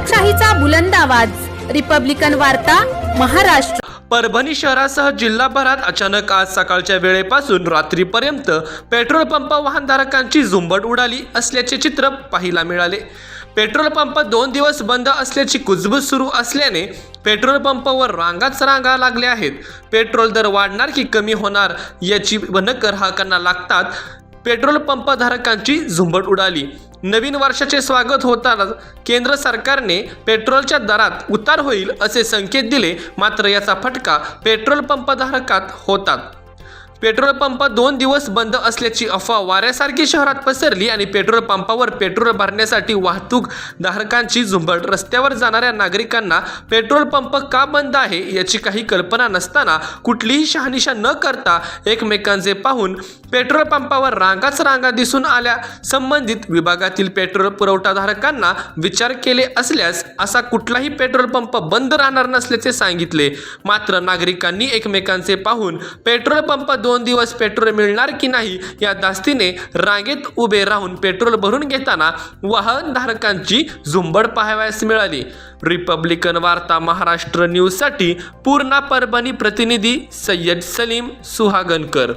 लोकशाहीचा बुलंद आवाज रिपब्लिकन वार्ता महाराष्ट्र। परभणी शहरासह जिल्हाभरात अचानक आज सकाळच्या वेळेपासून रात्रीपर्यंत पेट्रोल पंप वाहनधारकांची झुंबड उडाली असल्याचे चित्र पाहायला मिळाले। पेट्रोल पंप 2 दिवस बंद असल्याची कुजबूज सुरू असल्याने पेट्रोल पंपावर रांगाच रांगा लागल्या आहेत। पेट्रोल दर वाढणार की कमी होणार याची भनक ग्राहकांना लागतात पेट्रोल पंप धारकांची झुंबड उडाली। नवीन वर्षाचे स्वागत होताना केंद्र सरकारने पेट्रोलच्या दरात उतार होईल असे संकेत दिले, मात्र याचा फटका पेट्रोल पंप धारकात होतात। पेट्रोल पंप 2 दिवस बंद असल्याची अफवा वाऱ्यासारखी शहरात पसरली आणि पेट्रोल पंपावर पेट्रोल भरण्यासाठी वाहतूक धारकांची झुंबड। रस्त्यावर जाणाऱ्या नागरिकांना पेट्रोल पंप का बंद आहे याची काही कल्पना नसताना कुठलीही शहानिशा न करता एकमेकांचे पाहून पेट्रोल पंपावर रांगाच रांगा दिसून आल्या। संबंधित विभागातील पेट्रोल पुरवठाधारकांना विचार केले असल्यास असा कुठलाही पेट्रोल पंप बंद राहणार नसल्याचे सांगितले, मात्र नागरिकांनी एकमेकांचे पाहून पेट्रोल पंप 2 दिवस पेट्रोल मिळणार की नाही या धास्तीने रांगेत उभे राहून पेट्रोल भरून घेताना वाहनधारकांची झुंबड पाहावयास मिळाली। रिपब्लिकन वार्ता महाराष्ट्र न्यूजसाठी पूर्णा परभणी प्रतिनिधी सय्यद सलीम सुहागनकर।